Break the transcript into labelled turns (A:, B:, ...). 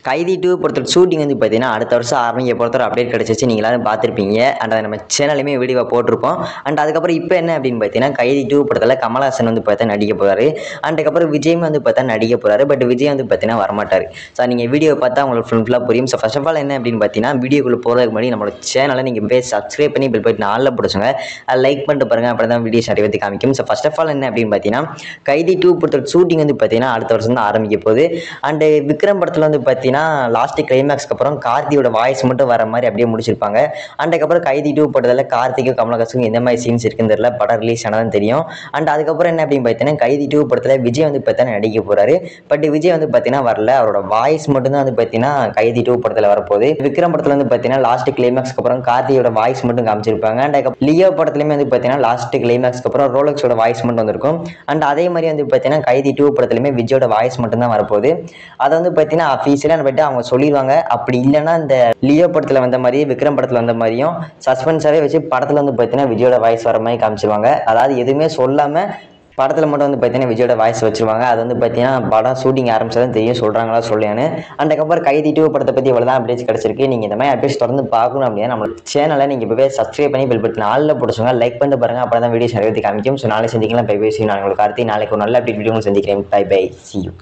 A: கைதி 2 பொறுத்தவரை ஷூட்டிங் வந்து பார்த்தீங்கன்னா அடுத்த வருஷம் ஆரம்பிக்க பொறுத்தவரை அப்டேட் கிடச்சிச்சு, நீங்கள் எல்லாரும் பார்த்துருப்பீங்க. அண்ட் அதை நம்ம சேனலுமே வீடியோ போட்டிருப்போம். அண்ட் அதுக்கப்புறம் இப்போ என்ன அப்படின்னு பார்த்தீங்கன்னா கைதி 2 படத்தில் கமல்ஹாசன் வந்து பார்த்தா நடிக்க போகிறாரு. அண்ட் அதுக்கப்புறம் விஜயும் வந்து பார்த்தா நடிக்க போகிறாரு. பட் விஜய் வந்து பார்த்தீங்கன்னா வரமாட்டார். ஸோ நீங்கள் வீடியோ பார்த்தா உங்களுக்கு ஃபுல்லாக புரியும். ஸோ ஃபர்ஸ்ட் ஆஃப் ஆல் என்ன அப்படின்னு பார்த்தீங்கன்னா வீடியோக்குள்ளே போகிறதுக்கு முன்னாடி நம்மளோட சேனலை நீங்கள் போய் சப்ஸ்கிரைப் பண்ணி பெல் பட்டன் ஆல்ல பிடிச்சுங்க. லைக் பண்ணிட்டு பாருங்கள், அப்படி தான் வீடியோஸ் நிறைய பற்றி காமிக்கும். ஸோ ஃபர்ஸ்ட் ஆஃப் ஆல் என்ன அப்படின்னு பார்த்தீங்கன்னா கைதி 2 பொறுத்தவரை ஷூட்டிங் வந்து பார்த்தீங்கன்னா அடுத்த வருஷம் தான் ஆரம்பிக்க போகுது. அண்டு விக்ரம் படத்தில் வந்து பார்த்தீங்கன்னா லாஸ்ட்டு கிளைமேக்ஸ்க்கு அப்புறம் கார்த்தியோட வாய்ஸ் மட்டும் வர மாதிரி அப்படியே முடிச்சிருப்பாங்க. அண்ட் அதுக்கப்புறம் கைதி 2 படத்தில் கார்த்திக்கும் கமலஹாசனுக்கும் எந்த மாதிரி சீன்ஸ் இருக்குன்னு தெரியல, படம் ரிலீஸ் ஆனதான் தெரியும். அண்ட் அதுக்கப்புறம் என்ன அப்படின்னு பார்த்தீங்கன்னா கைதி 2 படத்தில் விஜய் வந்து பார்த்தீங்கன்னா நடிக்க போகிறாரு. பட் விஜய் வந்து பார்த்தீங்கன்னா வரல, அவரோட வாய்ஸ் மட்டும்தான் வந்து பார்த்தீங்கன்னா கைதி 2 படத்தில் வரப்போகுது. விக்ரம் படத்தில் வந்து பார்த்தீங்கன்னா லாஸ்ட் கிளைமேக்ஸ்க்கு அப்புறம் கார்த்தியோட வாய்ஸ் மட்டும் காமிச்சிருப்பாங்க. அண்ட் அதுக்கப்புறம் லியோ படத்துலையுமே வந்து பார்த்தீங்கன்னா லாஸ்ட் கிளைமேக்ஸ்க்கு அப்புறம் ரோலக்ஸோட வாய்ஸ் மட்டும் வந்திருக்கும். அண்ட் அதே மாதிரி வந்து பார்த்தீங்கன்னா கைதி 2 படத்துலையுமே விஜயோட வாய்ஸ் மட்டும் தான் வரப்போகுது. அதை வந்து பார்த்தீங்கன்னா அஃபீஷியலாக போய்ட்டு அவங்க சொல்லிடுவாங்க. அப்படி இல்லைன்னா இந்த லியோ படத்தில் வந்த மாதிரி விக்ரம் படத்தில் வந்த மாதிரியும் சஸ்பென்ஸாகவே வச்சு படத்தில் வந்து பார்த்தீங்கன்னா விஜயோட வாய்ஸ் வர மாதிரி காமிச்சிருவாங்க. அதாவது எதுவுமே சொல்லாமல் படத்தில் மட்டும் வந்து பார்த்தீங்கன்னா விஜயோட வாய்ஸ் வச்சிருவாங்க. அது வந்து பார்த்தீங்கன்னா படம் ஷூட்டிங் ஆரம்பிச்சதான் தெரியும் சொல்கிறாங்களா சொல்லியான்னு. அண்ட் அதுக்கப்புறம் கைதி 2 படத்தை பற்றி இவ்வளோ தான் அப்டேட்ஸ் கிடச்சிருக்கு. நீங்கள் இந்த மாதிரி அப்டேட்ஸ் தொடர்ந்து பார்க்கணும் அப்படின்னா நம்ம சேனலை நீங்கள் இப்போவே சப்ஸ்கிரைப் பண்ணி பெல் பட்டன் ஆல்ல போட்டுச்சுங்க. லைக் பண்ணிட்டு பாருங்கள், அப்போ தான் வீடியோஸ் நிறைய காமிக்கும். ஸோ நாளை சந்திக்கலாம். Bye bye. நான் உங்களுக்கு நாளைக்கு ஒரு நல்ல அப்டேட் வீடியோ சந்திக்கிறேன். Bye bye. See you.